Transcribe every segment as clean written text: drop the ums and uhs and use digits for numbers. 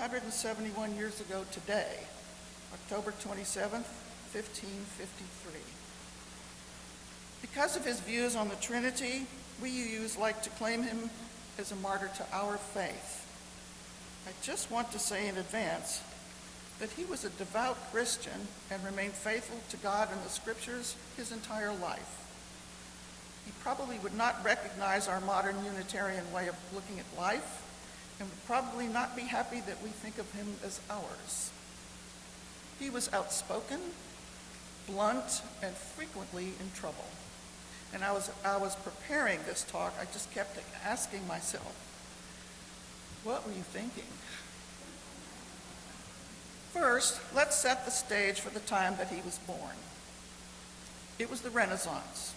171 years ago today, October 27th, 1553. Because of his views on the Trinity, we UUs like to claim him as a martyr to our faith. I just want to say in advance that he was a devout Christian and remained faithful to God and the scriptures his entire life. He probably would not recognize our modern Unitarian way of looking at life and would probably not be happy that we think of him as ours. He was outspoken, blunt, and frequently in trouble. And I was preparing this talk, I just kept asking myself, what were you thinking? First, let's set the stage for the time that he was born. It was the Renaissance,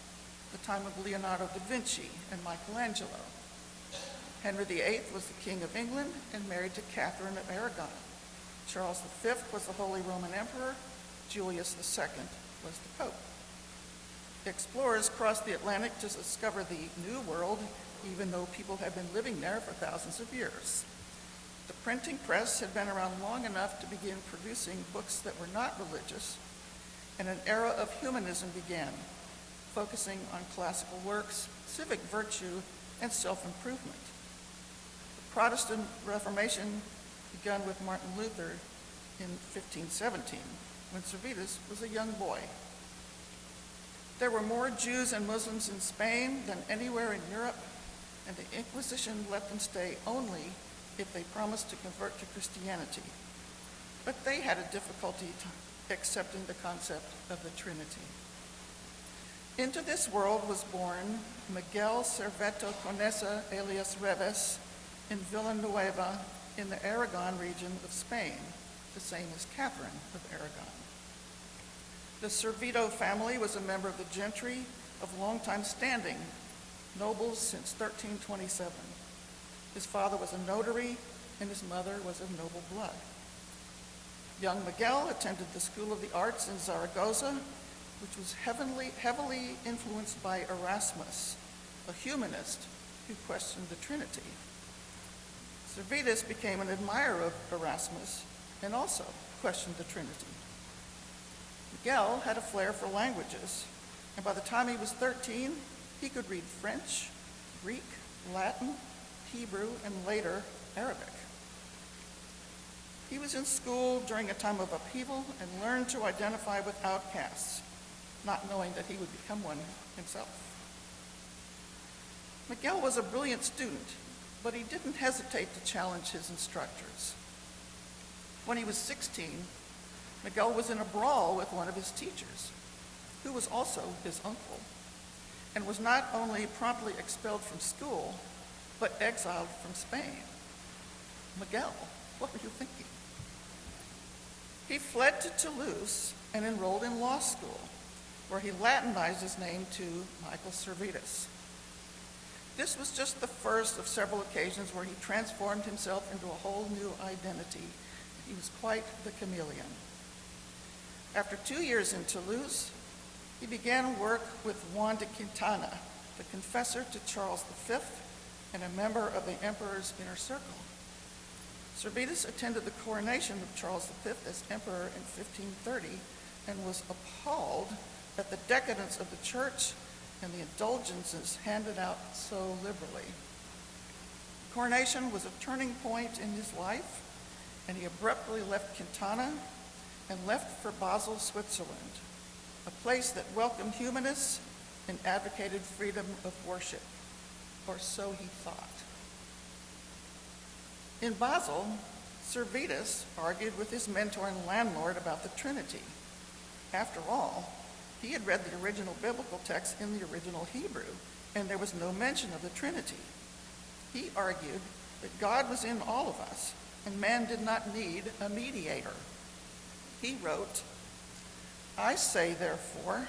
the time of Leonardo da Vinci and Michelangelo. Henry VIII was the King of England and married to Catherine of Aragon. Charles V was the Holy Roman Emperor. Julius II was the Pope. Explorers crossed the Atlantic to discover the New World, even though people had been living there for thousands of years. The printing press had been around long enough to begin producing books that were not religious, and an era of humanism began, focusing on classical works, civic virtue, and self-improvement. The Protestant Reformation began with Martin Luther in 1517, when Servetus was a young boy. There were more Jews and Muslims in Spain than anywhere in Europe, and the Inquisition let them stay only if they promised to convert to Christianity. But they had a difficulty accepting the concept of the Trinity. Into this world was born Miguel Serveto Conesa alias Reves in Villanueva in the Aragon region of Spain, the same as Catherine of Aragon. The Serveto family was a member of the gentry of long-time standing, nobles since 1327. His father was a notary, and his mother was of noble blood. Young Miguel attended the School of the Arts in Zaragoza, which was heavily influenced by Erasmus, a humanist who questioned the Trinity. Servetus became an admirer of Erasmus and also questioned the Trinity. Miguel had a flair for languages, and by the time he was 13, he could read French, Greek, Latin, Hebrew, and later Arabic. He was in school during a time of upheaval and learned to identify with outcasts, not knowing that he would become one himself. Miguel was a brilliant student, but he didn't hesitate to challenge his instructors. When he was 16, Miguel was in a brawl with one of his teachers, who was also his uncle, and was not only promptly expelled from school, but exiled from Spain. Miguel, what were you thinking? He fled to Toulouse and enrolled in law school, where he Latinized his name to Michael Servetus. This was just the first of several occasions where he transformed himself into a whole new identity. He was quite the chameleon. After 2 years in Toulouse, he began work with Juan de Quintana, the confessor to Charles V and a member of the emperor's inner circle. Servetus attended the coronation of Charles V as emperor in 1530 and was appalled at the decadence of the church and the indulgences handed out so liberally. The coronation was a turning point in his life, and he abruptly left Quintana and left for Basel, Switzerland, a place that welcomed humanists and advocated freedom of worship, or so he thought. In Basel, Servetus argued with his mentor and landlord about the Trinity. After all, he had read the original biblical text in the original Hebrew, and there was no mention of the Trinity. He argued that God was in all of us, and man did not need a mediator. He wrote, "I say, therefore,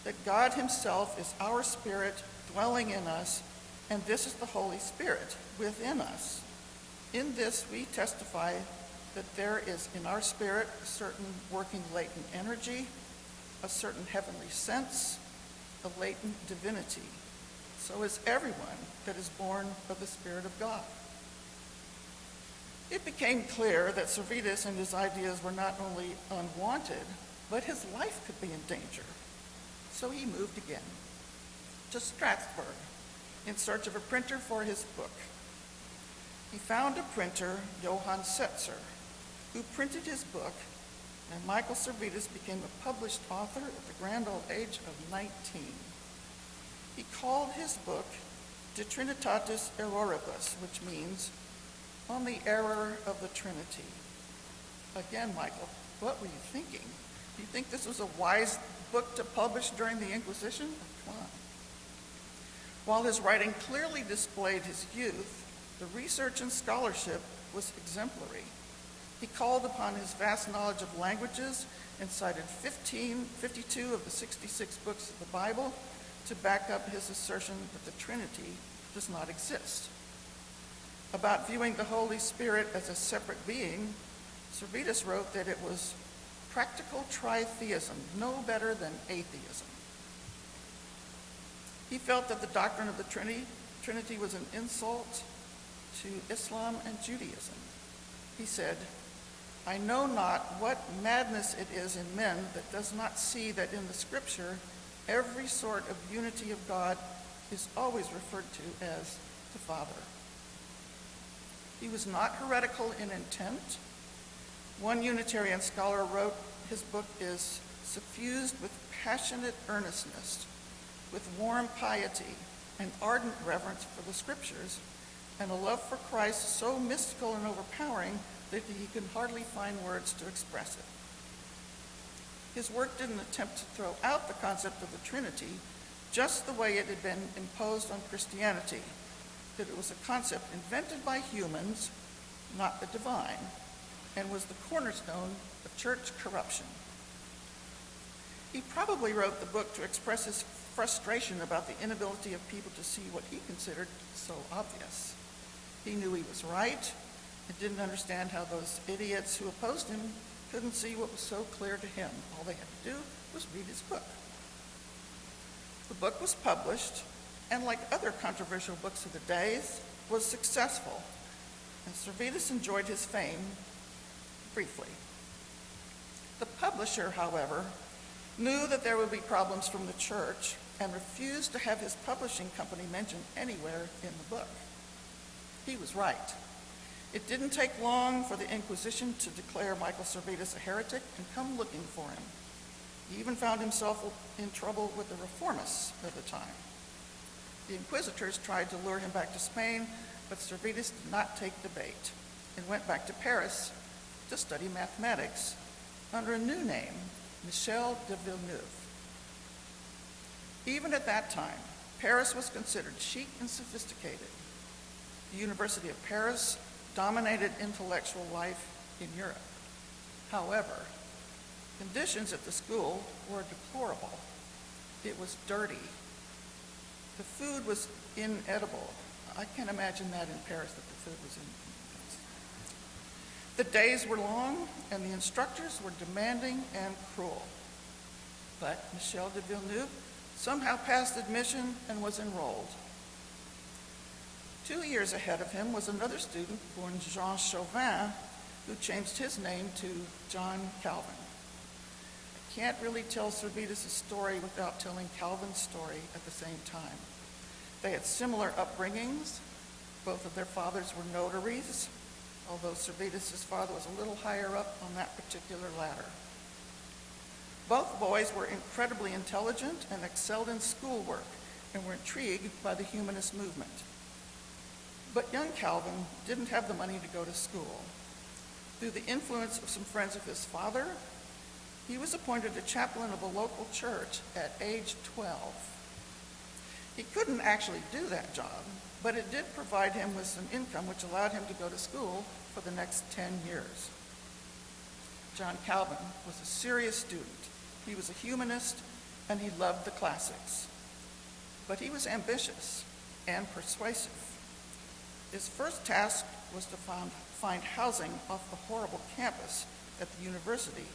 that God himself is our spirit dwelling in us, and this is the Holy Spirit within us. In this we testify that there is in our spirit a certain working latent energy, a certain heavenly sense, a latent divinity. So is everyone that is born of the Spirit of God." It became clear that Servetus and his ideas were not only unwanted, but his life could be in danger. So he moved again to Strasbourg in search of a printer for his book. He found a printer, Johann Setzer, who printed his book, and Michael Servetus became a published author at the grand old age of 19. He called his book De Trinitatis Erroribus, which means On the Error of the Trinity. Again, Michael, what were you thinking? Do you think this was a wise book to publish during the Inquisition? Come on. While his writing clearly displayed his youth, the research and scholarship was exemplary. He called upon his vast knowledge of languages and cited 52 of the 66 books of the Bible to back up his assertion that the Trinity does not exist. About viewing the Holy Spirit as a separate being, Servetus wrote that it was practical tritheism, no better than atheism. He felt that the doctrine of the Trinity was an insult to Islam and Judaism. He said, "I know not what madness it is in men that does not see that in the Scripture every sort of unity of God is always referred to as the Father." He was not heretical in intent. One Unitarian scholar wrote his book is suffused with passionate earnestness, with warm piety and ardent reverence for the Scriptures, and a love for Christ so mystical and overpowering that he can hardly find words to express it. His work didn't attempt to throw out the concept of the Trinity just the way it had been imposed on Christianity, that it was a concept invented by humans, not the divine, and was the cornerstone of church corruption. He probably wrote the book to express his frustration about the inability of people to see what he considered so obvious. He knew he was right and didn't understand how those idiots who opposed him couldn't see what was so clear to him. All they had to do was read his book. The book was published, and like other controversial books of the days, was successful, and Servetus enjoyed his fame briefly. The publisher, however, knew that there would be problems from the church and refused to have his publishing company mentioned anywhere in the book. He was right. It didn't take long for the Inquisition to declare Michael Servetus a heretic and come looking for him. He even found himself in trouble with the reformists of the time. The inquisitors tried to lure him back to Spain, but Servetus did not take the bait and went back to Paris to study mathematics under a new name, Michel de Villeneuve. Even at that time, Paris was considered chic and sophisticated. The University of Paris dominated intellectual life in Europe. However, conditions at the school were deplorable. It was dirty. The food was inedible. I can't imagine that in Paris, that the food was inedible. The days were long, and the instructors were demanding and cruel. But Michel de Villeneuve somehow passed admission and was enrolled. 2 years ahead of him was another student born Jean Chauvin, who changed his name to John Calvin. I can't really tell Servetus' story without telling Calvin's story at the same time. They had similar upbringings. Both of their fathers were notaries, although Servetus' father was a little higher up on that particular ladder. Both boys were incredibly intelligent and excelled in schoolwork and were intrigued by the humanist movement. But young Calvin didn't have the money to go to school. Through the influence of some friends of his father, he was appointed a chaplain of a local church at age 12. He couldn't actually do that job, but it did provide him with some income which allowed him to go to school for the next 10 years. John Calvin was a serious student. He was a humanist, and he loved the classics. But he was ambitious and persuasive. His first task was to find housing off the horrible campus at the university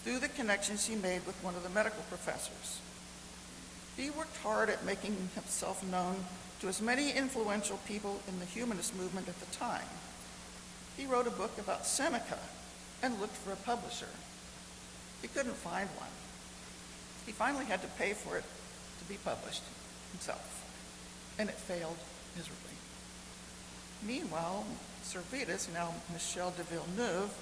through the connections he made with one of the medical professors. He worked hard at making himself known to as many influential people in the humanist movement at the time. he wrote a book about Seneca and looked for a publisher. He couldn't find one. He finally had to pay for it to be published himself, and it failed miserably. Meanwhile, Servetus, now Michel de Villeneuve,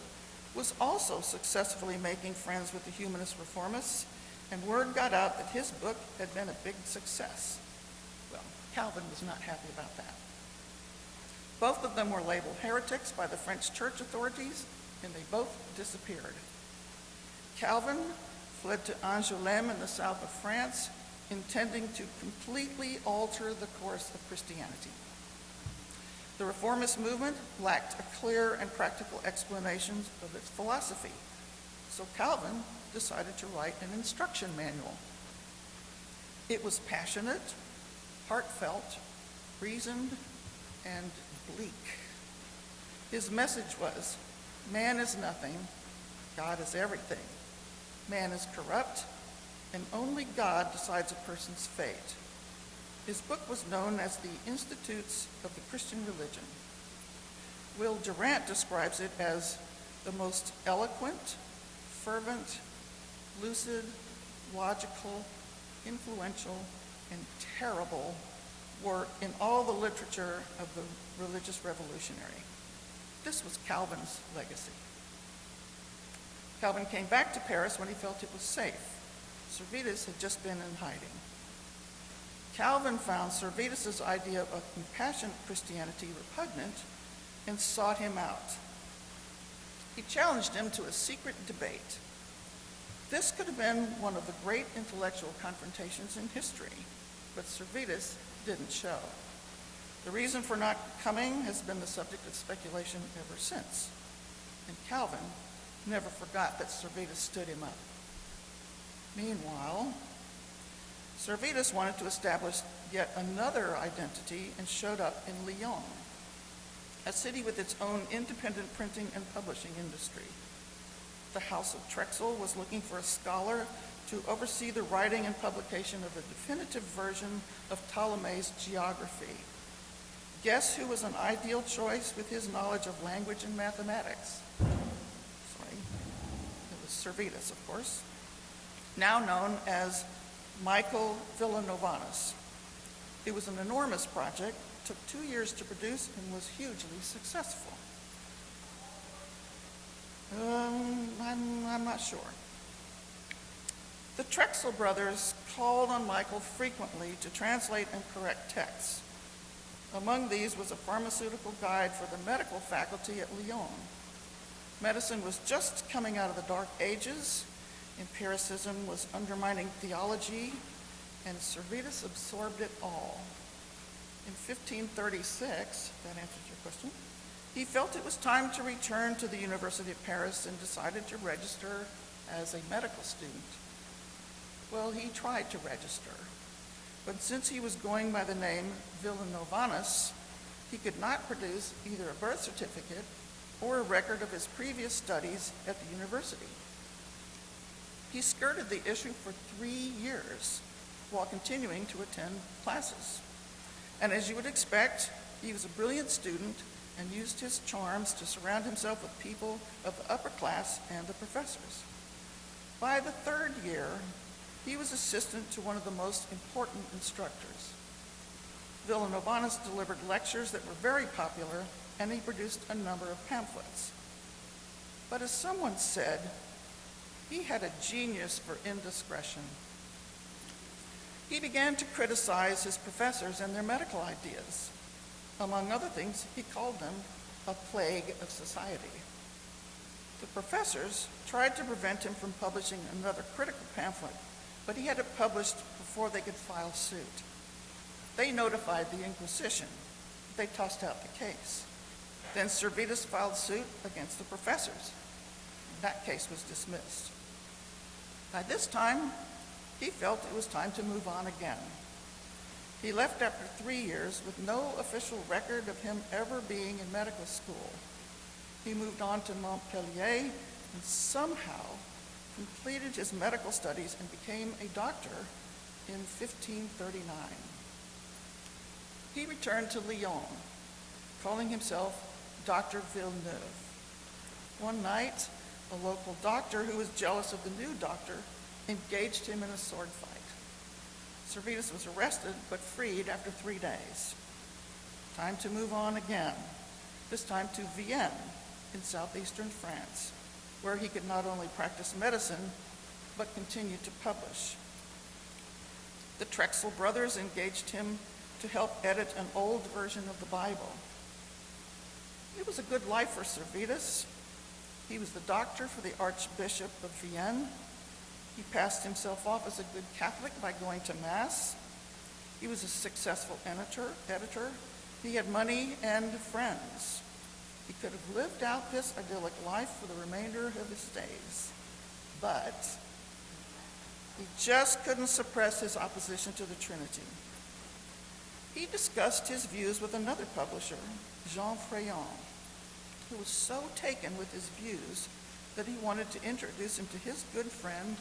was also successfully making friends with the humanist reformists, and word got out that his book had been a big success. Well, Calvin was not happy about that. Both of them were labeled heretics by the French church authorities, and they both disappeared. Calvin fled to Angoulême in the south of France, intending to completely alter the course of Christianity. The reformist movement lacked a clear and practical explanation of its philosophy, so Calvin decided to write an instruction manual. It was passionate, heartfelt, reasoned, and bleak. His message was, man is nothing, God is everything. Man is corrupt, and only God decides a person's fate. His book was known as the Institutes of the Christian Religion. Will Durant describes it as the most eloquent, fervent, lucid, logical, influential, and terrible work in all the literature of the religious revolutionary. This was Calvin's legacy. Calvin came back to Paris when he felt it was safe. Servetus had just been in hiding. Calvin found Servetus's idea of compassionate Christianity repugnant and sought him out. He challenged him to a secret debate. This could have been one of the great intellectual confrontations in history, but Servetus didn't show. The reason for not coming has been the subject of speculation ever since, and Calvin never forgot that Servetus stood him up. Meanwhile, Servetus wanted to establish yet another identity and showed up in Lyon, a city with its own independent printing and publishing industry. The House of Trexel was looking for a scholar to oversee the writing and publication of a definitive version of Ptolemy's geography. Guess who was an ideal choice with his knowledge of language and mathematics? It was Servetus, of course, now known as Michael Villanovanus. It was an enormous project, took 2 years to produce, and was hugely successful. I'm not sure. The Trexel brothers called on Michael frequently to translate and correct texts. Among these was a pharmaceutical guide for the medical faculty at Lyon. Medicine was just coming out of the Dark Ages. Empiricism was undermining theology, and Servetus absorbed it all. In 1536, that answers your question, he felt it was time to return to the University of Paris and decided to register as a medical student. Well, he tried to register, but since he was going by the name Villanovanus, he could not produce either a birth certificate or a record of his previous studies at the university. He skirted the issue for 3 years while continuing to attend classes. And as you would expect, he was a brilliant student and used his charms to surround himself with people of the upper class and the professors. By the 3rd year, he was assistant to one of the most important instructors. Villanovanus delivered lectures that were very popular, and he produced a number of pamphlets. But as someone said, he had a genius for indiscretion. He began to criticize his professors and their medical ideas. Among other things, he called them a plague of society. The professors tried to prevent him from publishing another critical pamphlet, but he had it published before they could file suit. They notified the Inquisition. They tossed out the case. Then Servetus filed suit against the professors. That case was dismissed. By this time, he felt it was time to move on again. He left after 3 years with no official record of him ever being in medical school. He moved on to Montpellier and somehow completed his medical studies and became a doctor in 1539. He returned to Lyon, calling himself Dr. Villeneuve. One night, a local doctor who was jealous of the new doctor engaged him in a sword fight. Servetus was arrested but freed after 3 days. Time to move on again, this time to Vienne in southeastern France, where he could not only practice medicine, but continue to publish. The Trexel brothers engaged him to help edit an old version of the Bible. It was a good life for Servetus. He was the doctor for the Archbishop of Vienne. He passed himself off as a good Catholic by going to Mass. He was a successful editor. He had money and friends. He could have lived out this idyllic life for the remainder of his days. But he just couldn't suppress his opposition to the Trinity. He discussed his views with another publisher, Jean Fréon, who was so taken with his views that he wanted to introduce him to his good friend,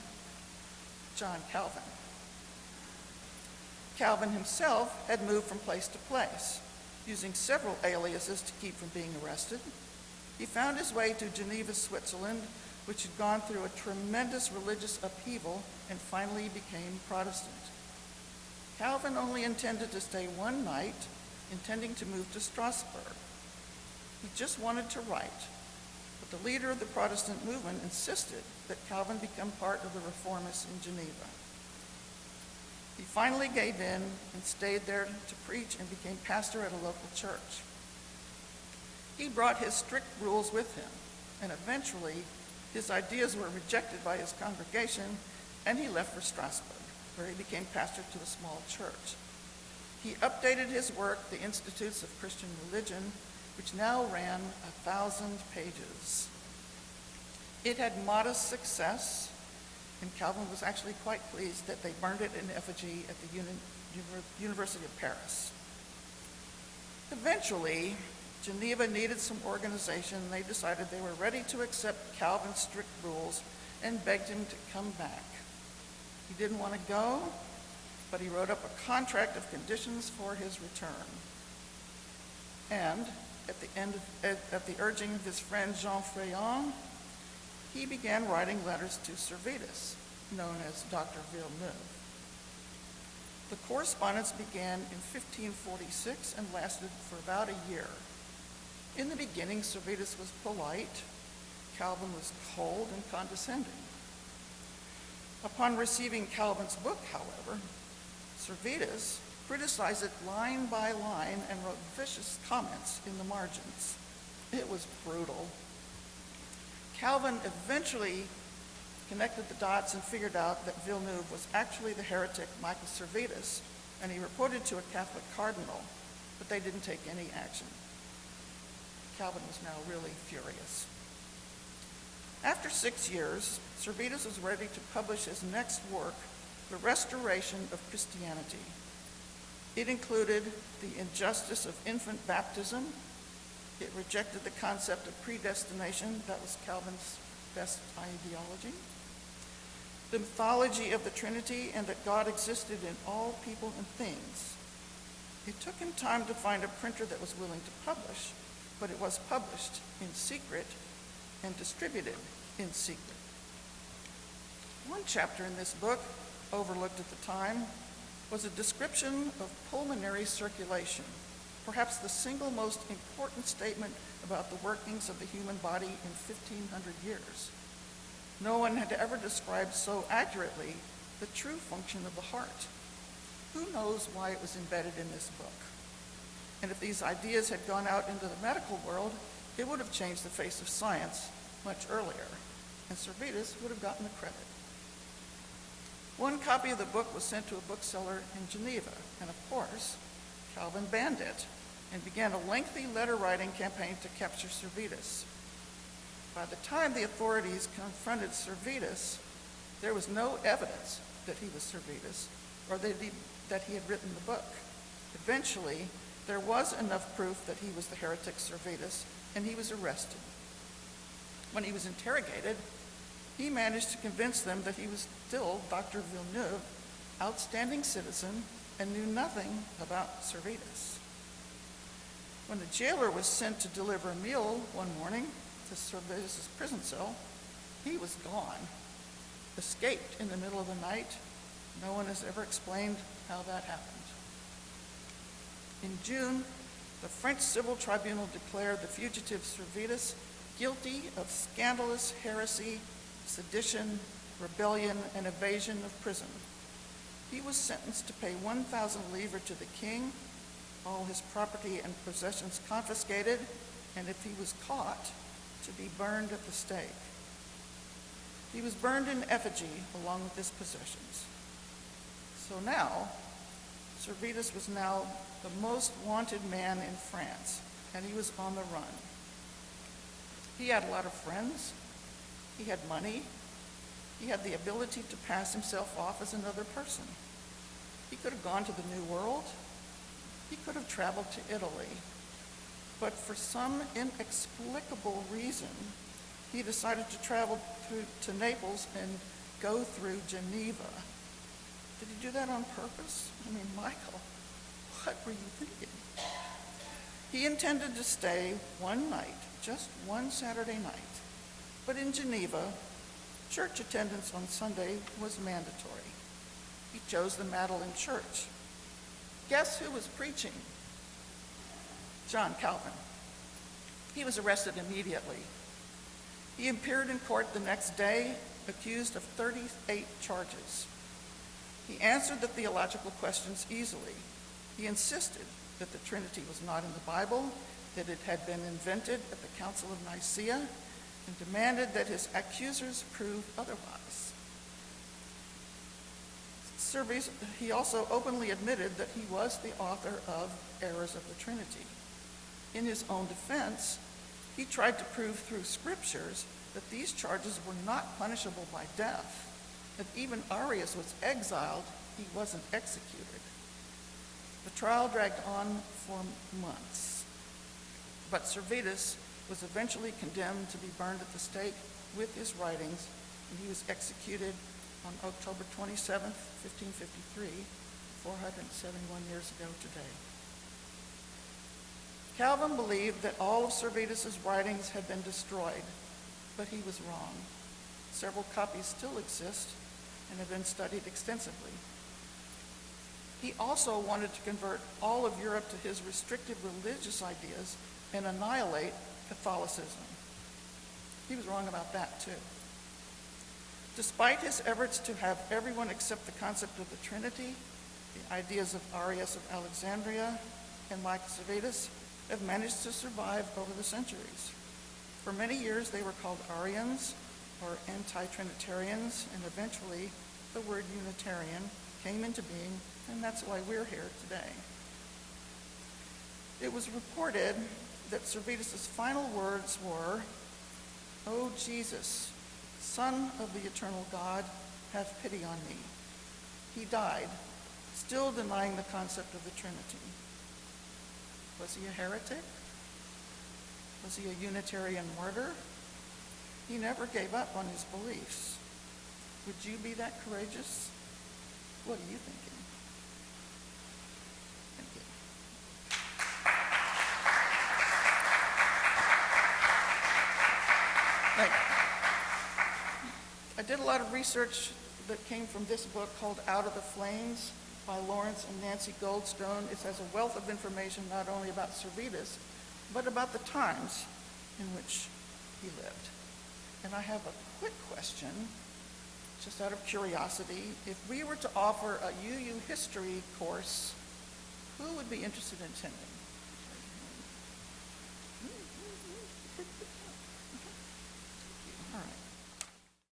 John Calvin. Calvin himself had moved from place to place, using several aliases to keep from being arrested. He found his way to Geneva, Switzerland, which had gone through a tremendous religious upheaval and finally became Protestant. Calvin only intended to stay one night, intending to move to Strasbourg. He just wanted to write, but the leader of the Protestant movement insisted that Calvin become part of the reformists in Geneva. He finally gave in and stayed there to preach and became pastor at a local church. He brought his strict rules with him, and eventually his ideas were rejected by his congregation, and he left for Strasbourg, where he became pastor to a small church. He updated his work, The Institutes of Christian Religion, which now ran 1,000 pages. It had modest success, and Calvin was actually quite pleased that they burned it in effigy at the University of Paris. Eventually, Geneva needed some organization, and they decided they were ready to accept Calvin's strict rules and begged him to come back. He didn't want to go, but he wrote up a contract of conditions for his return. And at the urging of his friend Jean Fréon, he began writing letters to Servetus, known as Dr. Villeneuve. The correspondence began in 1546 and lasted for about a year. In the beginning, Servetus was polite. Calvin was cold and condescending. Upon receiving Calvin's book, however, Servetus criticized it line by line and wrote vicious comments in the margins. It was brutal. Calvin eventually connected the dots and figured out that Villeneuve was actually the heretic Michael Servetus, and he reported to a Catholic cardinal, but they didn't take any action. Calvin was now really furious. After 6 years, Servetus was ready to publish his next work, The Restoration of Christianity. It included the injustice of infant baptism. It rejected the concept of predestination, that was Calvin's best ideology. The mythology of the Trinity, and that God existed in all people and things. It took him time to find a printer that was willing to publish, but it was published in secret and distributed in secret. One chapter in this book, overlooked at the time, was a description of pulmonary circulation, perhaps the single most important statement about the workings of the human body in 1,500 years. No one had ever described so accurately the true function of the heart. Who knows why it was embedded in this book? And if these ideas had gone out into the medical world, it would have changed the face of science much earlier, and Servetus would have gotten the credit. One copy of the book was sent to a bookseller in Geneva, and of course, Calvin banned it and began a lengthy letter-writing campaign to capture Servetus. By the time the authorities confronted Servetus, there was no evidence that he was Servetus or that he had written the book. Eventually, there was enough proof that he was the heretic Servetus, and he was arrested. When he was interrogated, he managed to convince them that he was still Dr. Villeneuve, outstanding citizen, and knew nothing about Servetus. When the jailer was sent to deliver a meal one morning to Servetus' prison cell, he was gone, escaped in the middle of the night. No one has ever explained how that happened. In June, the French civil tribunal declared the fugitive Servetus guilty of scandalous heresy, sedition, rebellion, and evasion of prison. He was sentenced to pay 1,000 livres to the king, all his property and possessions confiscated, and if he was caught, to be burned at the stake. He was burned in effigy along with his possessions. So now, Servetus was now the most wanted man in France, and he was on the run. He had a lot of friends, he had money, he had the ability to pass himself off as another person. He could have gone to the New World, he could have traveled to Italy, but for some inexplicable reason, he decided to travel to Naples and go through Geneva. Did he do that on purpose? I mean, Michael, what were you thinking? He intended to stay one night, just one Saturday night. But in Geneva, church attendance on Sunday was mandatory. He chose the Magdalene Church. Guess who was preaching? John Calvin. He was arrested immediately. He appeared in court the next day, accused of 38 charges. He answered the theological questions easily. He insisted that the Trinity was not in the Bible, that it had been invented at the Council of Nicaea, and demanded that his accusers prove otherwise. He also openly admitted that he was the author of Errors of the Trinity. In his own defense, he tried to prove through scriptures that these charges were not punishable by death, that even Arius was exiled, he wasn't executed. The trial dragged on for months, but Servetus was eventually condemned to be burned at the stake with his writings, and he was executed on October 27th, 1553, 471 years ago today. Calvin believed that all of Servetus' writings had been destroyed, but he was wrong. Several copies still exist and have been studied extensively. He also wanted to convert all of Europe to his restrictive religious ideas and annihilate Catholicism. He was wrong about that too. Despite his efforts to have everyone accept the concept of the Trinity, the ideas of Arius of Alexandria and Michael Servetus have managed to survive over the centuries. For many years they were called Arians or anti-Trinitarians, and eventually the word Unitarian came into being, and that's why we're here today. It was reported that Servetus' final words were, "O Jesus, Son of the eternal God, have pity on me." He died, still denying the concept of the Trinity. Was he a heretic? Was he a Unitarian martyr? He never gave up on his beliefs. Would you be that courageous? What are you thinking? Thank you. I did a lot of research that came from this book called Out of the Flames by Lawrence and Nancy Goldstone. It has a wealth of information not only about Servetus, but about the times in which he lived. And I have a quick question, just out of curiosity. If we were to offer a UU history course, who would be interested in attending?